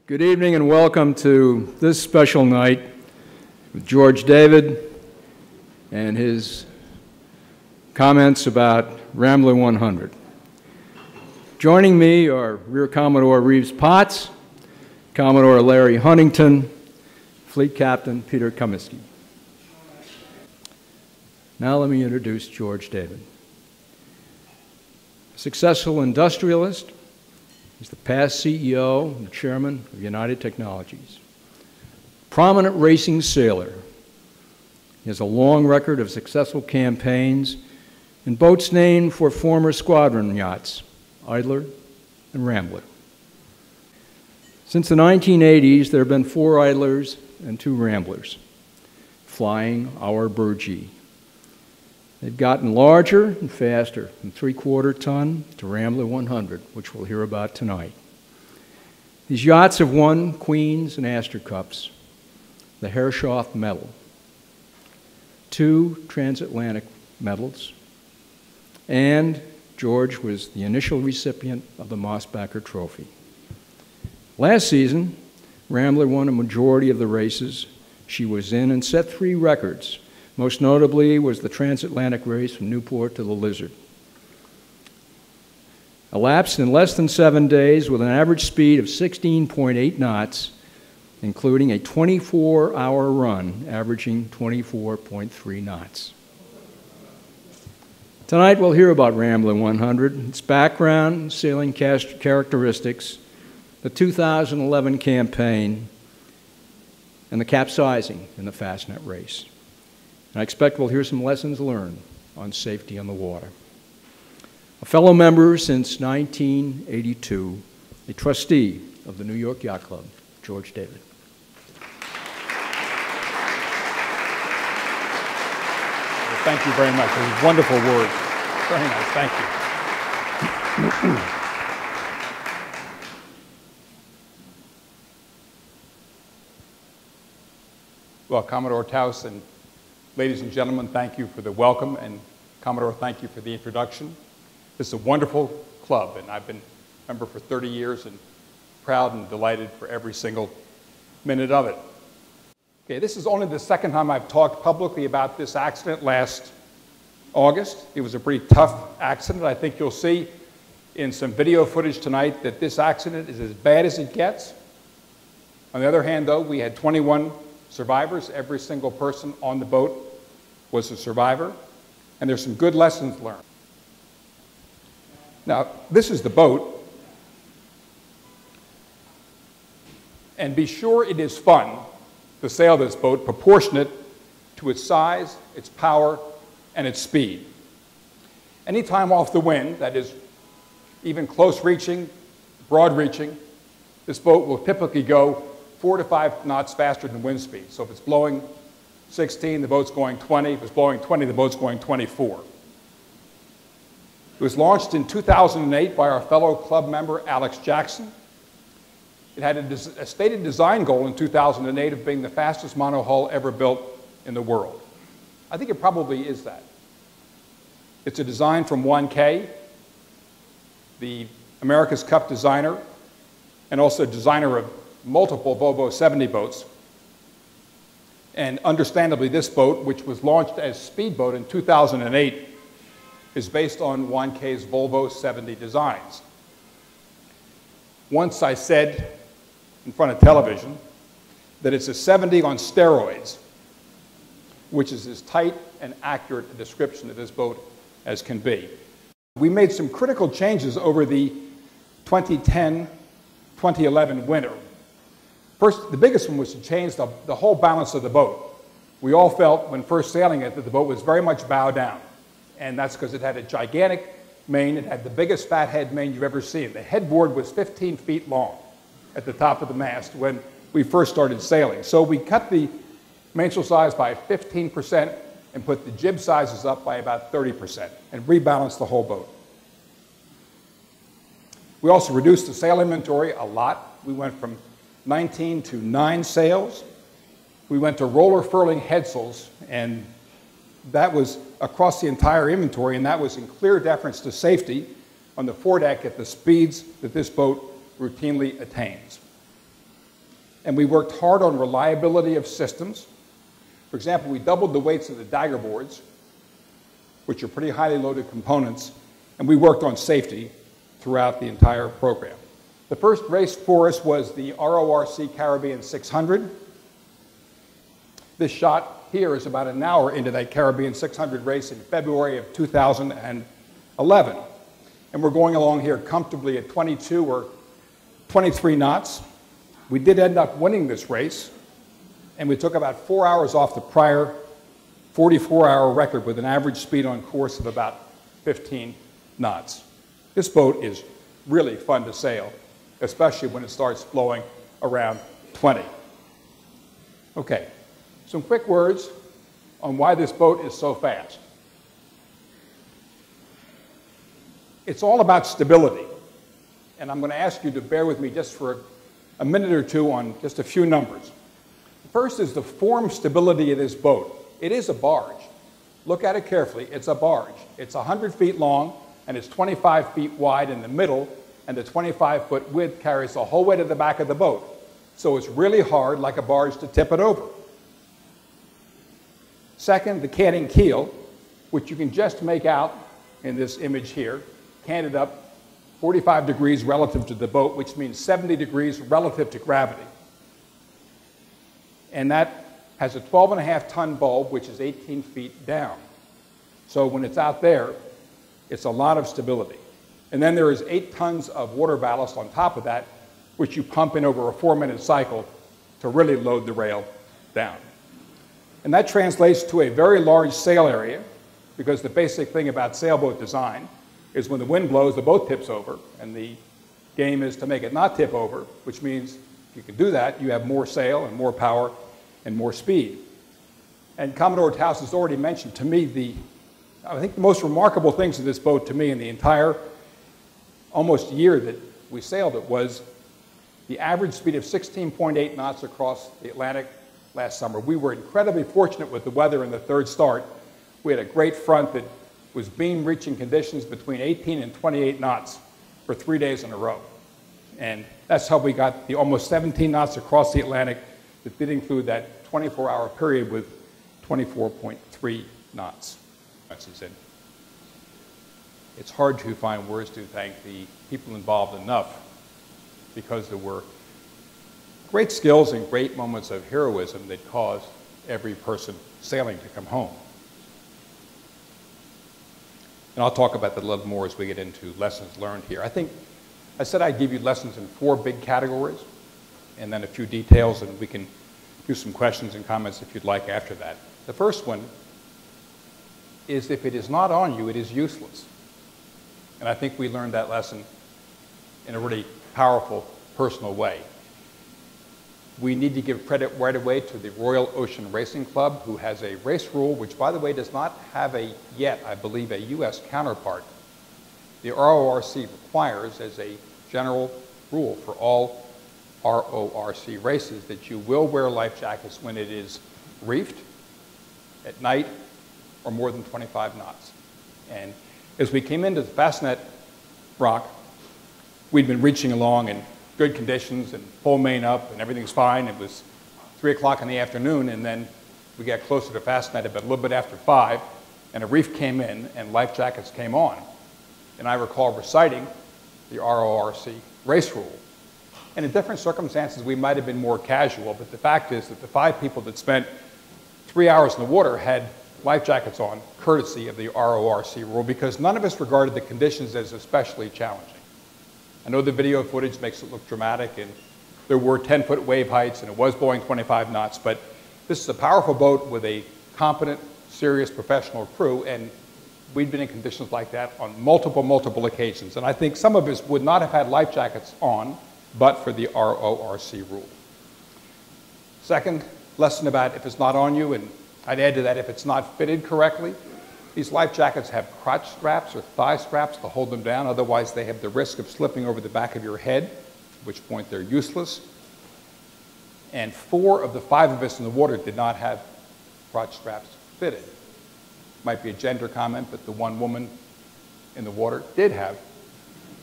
Good evening and welcome to this special night with George David and his comments about Rambler 100. Joining me are Rear Commodore Reeves Potts, Commodore Larry Huntington, Fleet Captain Peter Comiskey. Now let me introduce George David. A successful industrialist, he's the past CEO and chairman of United Technologies. Prominent racing sailor. He has a long record of successful campaigns in boats named for former squadron yachts, Idler and Rambler. Since the 1980s, there have been 4 Idlers and 2 Ramblers, flying our Burgee. They've gotten larger and faster, from 3/4 ton to Rambler 100, which we'll hear about tonight. These yachts have won Queens and Astor Cups, the Herreshoff Medal, 2 transatlantic medals, and George was the initial recipient of the Mossbacher Trophy. Last season, Rambler won a majority of the races she was in and set 3 records. Most notably was the transatlantic race from Newport to the Lizard. Elapsed in less than 7 days with an average speed of 16.8 knots, including a 24-hour run averaging 24.3 knots. Tonight we'll hear about Rambler 100, its background, sailing characteristics, the 2011 campaign, and the capsizing in the Fastnet race. And I expect we'll hear some lessons learned on safety on the water. A fellow member since 1982, a trustee of the New York Yacht Club, George David. Thank you very much. Those wonderful words. Very nice. Thank you. Well, Commodore Taus and ladies and gentlemen, thank you for the welcome, and Commodore, thank you for the introduction. This is a wonderful club, and I've been a member for 30 years and proud and delighted for every single minute of it. Okay, this is only the second time I've talked publicly about this accident last August. It was a pretty tough accident. I think you'll see in some video footage tonight that this accident is as bad as it gets. On the other hand, though, we had 21 survivors. Every single person on the boat was a survivor, and there's some good lessons learned. Now, this is the boat, and be sure it is fun to sail this boat proportionate to its size, its power, and its speed. Anytime off the wind, that is even close reaching, broad reaching, this boat will typically go 4 to 5 knots faster than wind speed. So if it's blowing 16, the boat's going 20. If it's blowing 20, the boat's going 24. It was launched in 2008 by our fellow club member, Alex Jackson. It had a stated design goal in 2008 of being the fastest monohull ever built in the world. I think it probably is that. It's a design from 1K, the America's Cup designer, and also designer of multiple Volvo 70 boats. And understandably, this boat, which was launched as Speedboat in 2008, is based on 1K's Volvo 70 designs. Once I said in front of television that it's a 70 on steroids, which is as tight and accurate a description of this boat as can be. We made some critical changes over the 2010-2011 winter. First, the biggest one was to change the whole balance of the boat. We all felt when first sailing it that the boat was very much bow down. And that's because it had a gigantic main. It had the biggest fathead main you've ever seen. The headboard was 15 feet long at the top of the mast when we first started sailing. So we cut the mainsail size by 15% and put the jib sizes up by about 30% and rebalanced the whole boat. We also reduced the sail inventory a lot. We went from 19 to 9 sails. We went to roller furling headsails, and that was across the entire inventory, and that was in clear deference to safety on the foredeck at the speeds that this boat routinely attains. And we worked hard on reliability of systems. For example, we doubled the weights of the dagger boards, which are pretty highly loaded components, and we worked on safety throughout the entire program. The first race for us was the RORC Caribbean 600. This shot here is about an hour into that Caribbean 600 race in February of 2011. And we're going along here comfortably at 22 or 23 knots. We did end up winning this race, and we took about 4 hours off the prior 44-hour record with an average speed on course of about 15 knots. This boat is really fun to sail, especially when it starts flowing around 20. Okay, some quick words on why this boat is so fast. It's all about stability, and I'm going to ask you to bear with me just for a minute or two on just a few numbers. First is the form stability of this boat. It is a barge. Look at it carefully. It's a barge. It's 100 feet long, and it's 25 feet wide in the middle, and the 25-foot width carries the whole way to the back of the boat. So it's really hard, like a barge, to tip it over. Second, the canting keel, which you can just make out in this image here, canted up 45 degrees relative to the boat, which means 70 degrees relative to gravity. And that has a 12.5-ton bulb, which is 18 feet down. So when it's out there, it's a lot of stability. And then there is 8 tons of water ballast on top of that, which you pump in over a 4-minute cycle to really load the rail down. And that translates to a very large sail area, because the basic thing about sailboat design is when the wind blows, the boat tips over, and the game is to make it not tip over, which means if you can do that, you have more sail and more power and more speed. And Commodore Taus has already mentioned to me I think the most remarkable things of this boat to me in the entire almost year that we sailed it was the average speed of 16.8 knots across the Atlantic last summer. We were incredibly fortunate with the weather in the third start. We had a great front that was beam reaching conditions between 18 and 28 knots for 3 days in a row. And that's how we got the almost 17 knots across the Atlantic that did include that 24-hour period with 24.3 knots. It's hard to find words to thank the people involved enough, because there were great skills and great moments of heroism that caused every person sailing to come home. And I'll talk about that a little more as we get into lessons learned here. I said I'd give you lessons in 4 big categories, and then a few details, and we can do some questions and comments if you'd like after that. The first one is, if it is not on you, it is useless. And I think we learned that lesson in a really powerful, personal way. We need to give credit right away to the Royal Ocean Racing Club, who has a race rule, which, by the way, does not have yet, I believe, a U.S. counterpart. The RORC requires, as a general rule for all RORC races, that you will wear life jackets when it is reefed, at night, or more than 25 knots. And as we came into the Fastnet Rock, we'd been reaching along in good conditions and full main up, and everything's fine. It was 3 o'clock in the afternoon, and then we got closer to Fastnet about a little bit after 5, and a reef came in, and life jackets came on. And I recall reciting the RORC race rule. And in different circumstances, we might have been more casual, but the fact is that the 5 people that spent 3 hours in the water had life jackets on, courtesy of the RORC rule, because none of us regarded the conditions as especially challenging. I know the video footage makes it look dramatic, and there were 10-foot wave heights, and it was blowing 25 knots, but this is a powerful boat with a competent, serious, professional crew, and we'd been in conditions like that on multiple occasions. And I think some of us would not have had life jackets on but for the RORC rule. Second lesson about if it's not on you, and I'd add to that, if it's not fitted correctly, these life jackets have crotch straps or thigh straps to hold them down. Otherwise, they have the risk of slipping over the back of your head, at which point they're useless. And 4 of the 5 of us in the water did not have crotch straps fitted. Might be a gender comment, but the one woman in the water did have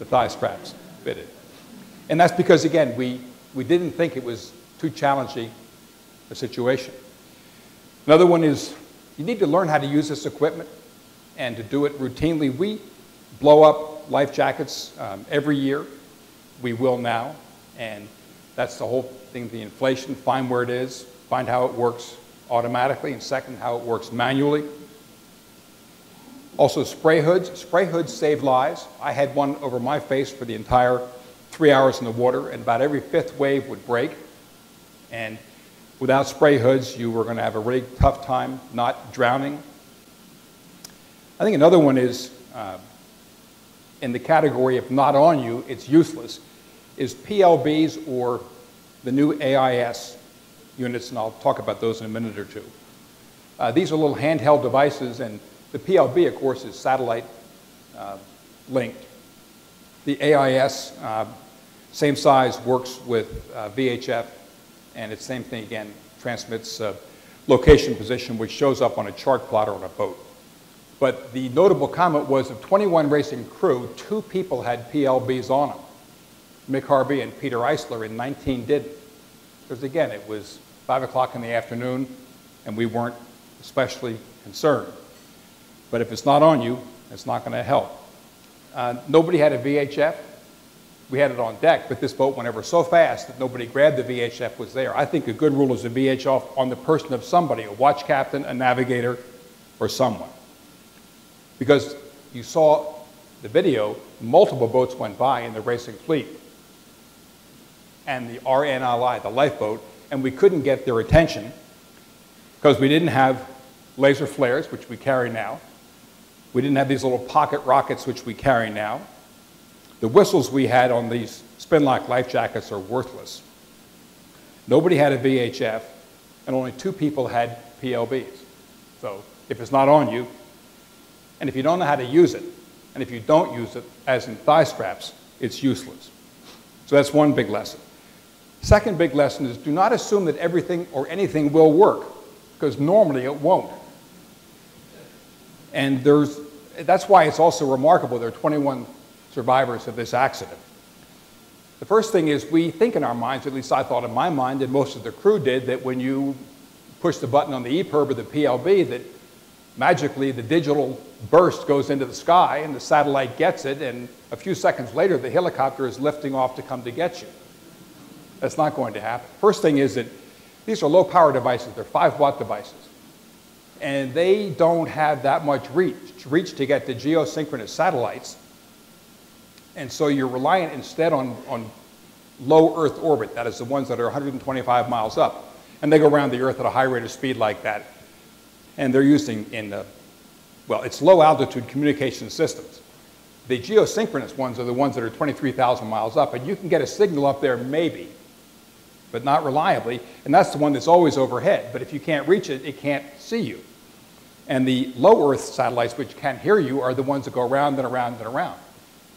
the thigh straps fitted. And that's because, again, we didn't think it was too challenging a situation. Another one is you need to learn how to use this equipment and to do it routinely. We blow up life jackets every year. We will now, and that's the whole thing, the inflation. Find where it is, find how it works automatically, and second, how it works manually. Also, spray hoods. Spray hoods save lives. I had one over my face for the entire 3 hours in the water, and about every fifth wave would break. And without spray hoods, you were going to have a really tough time not drowning. I think another one is, in the category of not on you, it's useless, is PLBs or the new AIS units, and I'll talk about those in a minute or two. These are little handheld devices, and the PLB, of course, is satellite linked. The AIS, same size, works with VHF, and it's the same thing again, transmits location position, which shows up on a chart plotter on a boat. But the notable comment was of 21 racing crew, 2 people had PLBs on them. Mick Harvey and Peter Eisler, and 19 didn't. Because again, it was 5 o'clock in the afternoon, and we weren't especially concerned. But if it's not on you, it's not going to help. Nobody had a VHF. We had it on deck, but this boat went ever so fast that nobody grabbed the VHF was there. I think a good rule is a VHF on the person of somebody, a watch captain, a navigator, or someone. Because you saw the video, multiple boats went by in the racing fleet, and the RNLI, the lifeboat, and we couldn't get their attention because we didn't have laser flares, which we carry now. We didn't have these little pocket rockets, which we carry now. The whistles we had on these spin-lock life jackets are worthless. Nobody had a VHF, and only 2 people had PLBs. So if it's not on you, and if you don't know how to use it, and if you don't use it, as in thigh straps, it's useless. So that's one big lesson. Second big lesson is do not assume that everything or anything will work, because normally it won't. And that's why it's also remarkable there are 21 survivors of this accident. The first thing is we think in our minds, at least I thought in my mind, and most of the crew did, that when you push the button on the EPIRB or the PLB, that magically the digital burst goes into the sky and the satellite gets it, and a few seconds later the helicopter is lifting off to come to get you. That's not going to happen. First thing is that these are low power devices. They're 5-watt devices. And they don't have that much reach to get to geosynchronous satellites. And so you're reliant instead on low Earth orbit, that is the ones that are 125 miles up. And they go around the Earth at a high rate of speed like that. And they're using well, it's low altitude communication systems. The geosynchronous ones are the ones that are 23,000 miles up, and you can get a signal up there maybe, but not reliably, and that's the one that's always overhead. But if you can't reach it, it can't see you. And the low Earth satellites, which can hear you, are the ones that go around and around and around.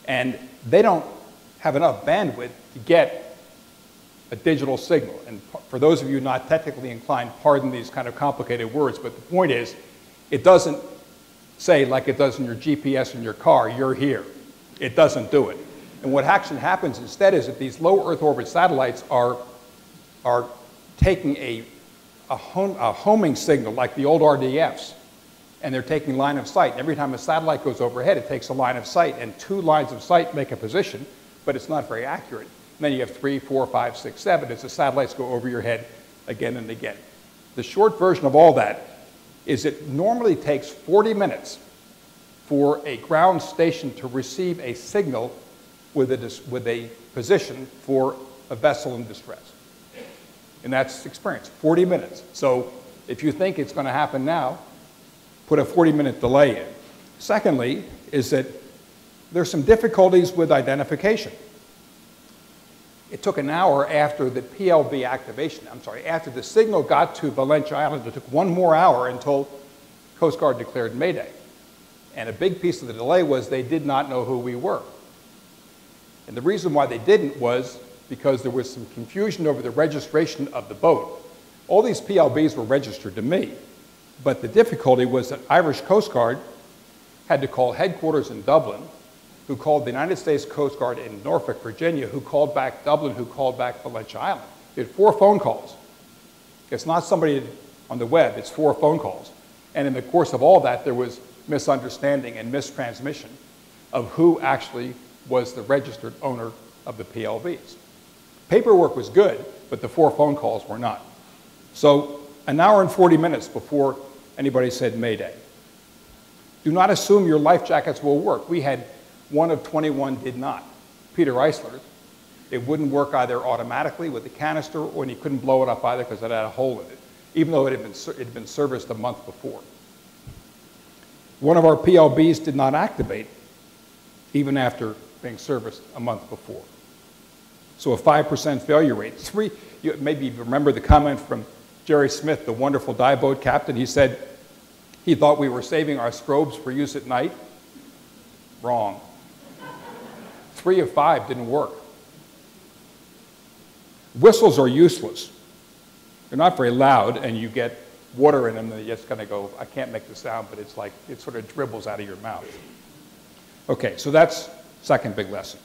And they don't have enough bandwidth to get a digital signal. And for those of you not technically inclined, pardon these kind of complicated words, but the point is, it doesn't say like it does in your GPS in your car, you're here. It doesn't do it. And what actually happens instead is that these low Earth orbit satellites are taking a homing signal like the old RDFs, and they're taking line of sight. Every time a satellite goes overhead, it takes a line of sight, and 2 lines of sight make a position, but it's not very accurate. And then you have 3, 4, 5, 6, 7 as the satellites go over your head again and again. The short version of all that is it normally takes 40 minutes for a ground station to receive a signal with a position for a vessel in distress. And that's experience, 40 minutes. So if you think it's going to happen now, put a 40-minute delay in. Secondly, is that there's some difficulties with identification. It took an hour after the PLB activation, after the signal got to Valencia Island, it took 1 more hour until Coast Guard declared Mayday. And a big piece of the delay was they did not know who we were. And the reason why they didn't was because there was some confusion over the registration of the boat. All these PLBs were registered to me, but the difficulty was that Irish Coast Guard had to call headquarters in Dublin, who called the United States Coast Guard in Norfolk, Virginia, who called back Dublin, who called back Valencia Island. You had 4 phone calls. It's not somebody on the web, it's 4 phone calls. And in the course of all that, there was misunderstanding and mistransmission of who actually was the registered owner of the PLVs. Paperwork was good, but the 4 phone calls were not. So an hour and 40 minutes before anybody said Mayday. Do not assume your life jackets will work. We had 1 of 21 did not. Peter Eisler, it wouldn't work either automatically with the canister, or he couldn't blow it up either because it had a hole in it, even though it had been serviced a month before. One of our PLBs did not activate even after being serviced a month before. So a 5% failure rate. You maybe remember the comment from Jerry Smith, the wonderful dive boat captain. He said he thought we were saving our strobes for use at night. Wrong. 3 of 5 didn't work. Whistles are useless. They're not very loud, and you get water in them, and you're just going to go, I can't make the sound, but it's like it sort of dribbles out of your mouth. Okay, so that's second big lesson.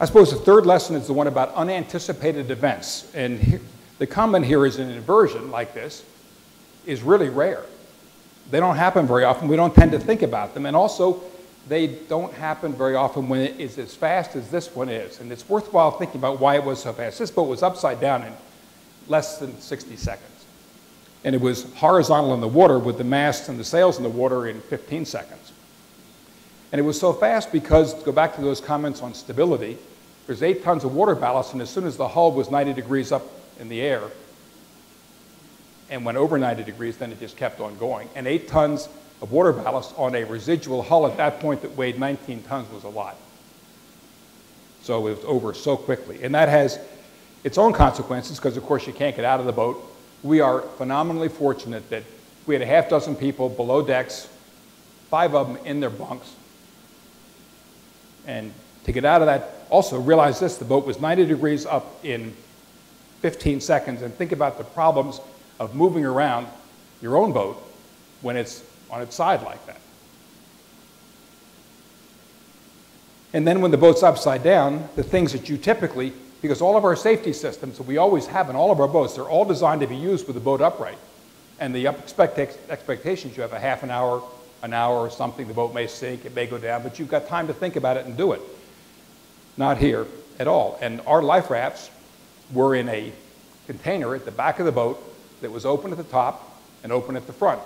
I suppose the third lesson is the one about unanticipated events. And the comment here is an inversion like this is really rare. They don't happen very often. We don't tend to think about them. And also, they don't happen very often when it is as fast as this one is. And it's worthwhile thinking about why it was so fast. This boat was upside down in less than 60 seconds. And it was horizontal in the water with the mast and the sails in the water in 15 seconds. And it was so fast because, to go back to those comments on stability, there's 8 tons of water ballast, and as soon as the hull was 90 degrees up in the air and went over 90 degrees, then it just kept on going. And 8 tons of water ballast on a residual hull at that point that weighed 19 tons was a lot. So it was over so quickly. And that has its own consequences because, of course, you can't get out of the boat. We are phenomenally fortunate that we had a half dozen people below decks, 5 of them in their bunks. And to get out of that, also realize this, the boat was 90 degrees up in 15 seconds, and think about the problems of moving around your own boat when it's on its side like that. And then when the boat's upside down, the things that you typically, because all of our safety systems that we always have in all of our boats, they're all designed to be used with the boat upright. And the expectations, you have a half an hour or something, the boat may sink, it may go down, but you've got time to think about it and do it. Not here at all. And our life rafts were in a container at the back of the boat that was open at the top and open at the front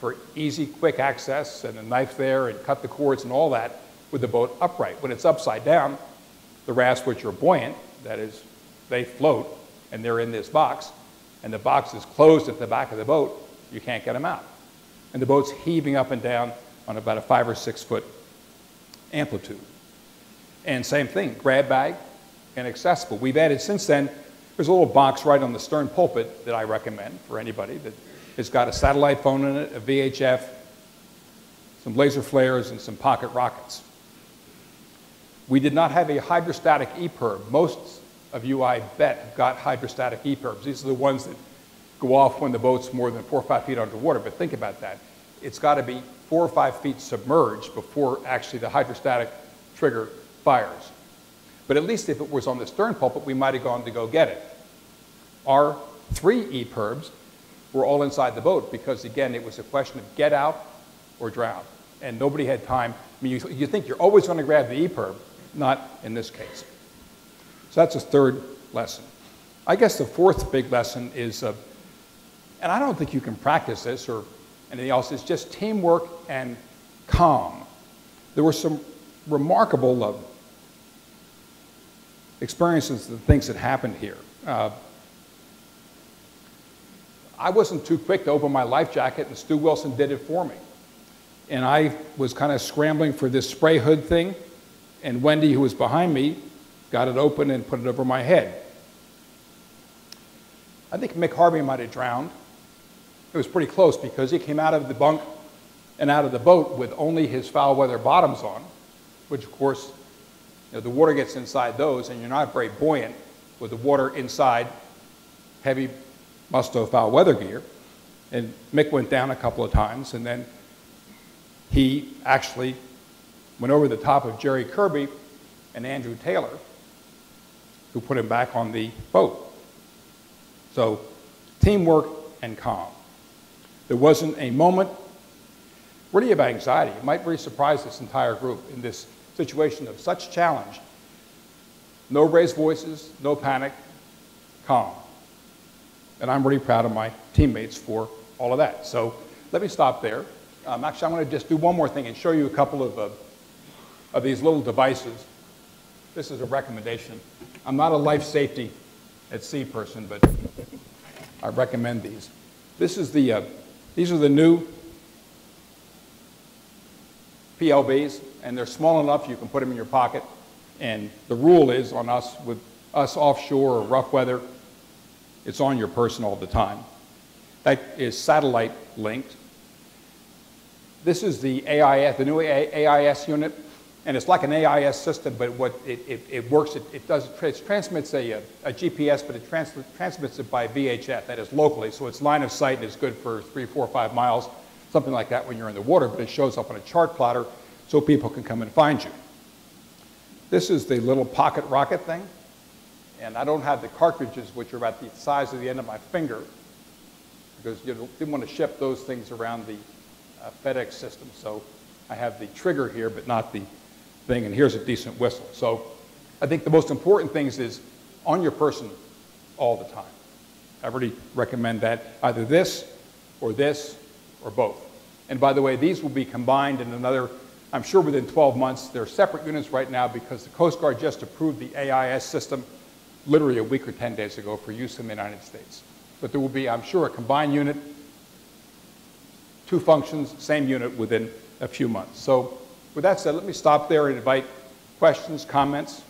for easy, quick access, and a knife there and cut the cords and all that with the boat upright. When it's upside down, the rafts, which are buoyant, that is, they float, and they're in this box, and the box is closed at the back of the boat, you can't get them out. And the boat's heaving up and down on about a 5 or 6 foot amplitude. And same thing, grab bag and accessible. We've added since then, there's a little box right on the stern pulpit that I recommend for anybody that has got a satellite phone in it, a VHF, some laser flares, and some pocket rockets. We did not have a hydrostatic EPIRB. Most of you, I bet, have got hydrostatic EPIRBs. These are the ones that go off when the boat's more than 4 or 5 feet underwater, but think about that. It's got to be 4 or 5 feet submerged before actually the hydrostatic trigger fires. But at least if it was on the stern pulpit, we might have gone to go get it. Our 3 EPIRBs were all inside the boat because, again, it was a question of get out or drown. And nobody had time. I mean, you think you're always going to grab the EPIRB, not in this case. So that's a third lesson. I guess the fourth big lesson is, and I don't think you can practice this or anything else, it's just teamwork and calm. There were some remarkable experiences and things that happened here. I wasn't too quick to open my life jacket, and Stu Wilson did it for me. And I was kind of scrambling for this spray hood thing, and Wendy, who was behind me, got it open and put it over my head. I think Mick Harvey might have drowned. It was pretty close because he came out of the bunk and out of the boat with only his foul weather bottoms on, which of course, you know, the water gets inside those, and you're not very buoyant with the water inside heavy Musto foul weather gear. And Mick went down a couple of times, and then he actually went over the top of Jerry Kirby and Andrew Taylor who put him back on the boat. So teamwork and calm. There wasn't a moment really of anxiety. It might really surprise this entire group in this situation of such challenge. No raised voices, no panic, calm. And I'm really proud of my teammates for all of that. So let me stop there. Actually, I'm going to just do one more thing and show you a couple of these little devices. This is a recommendation. I'm not a life safety at sea person, but I recommend these. These are the new PLBs, and they're small enough you can put them in your pocket. And the rule is on us, with us offshore or rough weather, it's on your person all the time. That is satellite linked. This is the AIS, the new AIS unit, and it's like an AIS system, but what it works, it transmits a GPS, but it transmits it by VHF, that is locally, so it's line of sight and it's good for 3, 4, 5 miles, something like that when you're in the water, but it shows up on a chart plotter so people can come and find you. This is the little pocket rocket thing, and I don't have the cartridges, which are about the size of the end of my finger, because you didn't want to ship those things around the FedEx system. So I have the trigger here, but not the thing, and here's a decent whistle. So I think the most important things is on your person all the time. I really recommend that, either this or both. And by the way, these will be combined in another, I'm sure within 12 months. They're separate units right now because the Coast Guard just approved the AIS system literally a week or 10 days ago for use in the United States. But there will be, I'm sure, a combined unit, 2 functions, same unit within a few months. So with that said, let me stop there and invite questions, comments.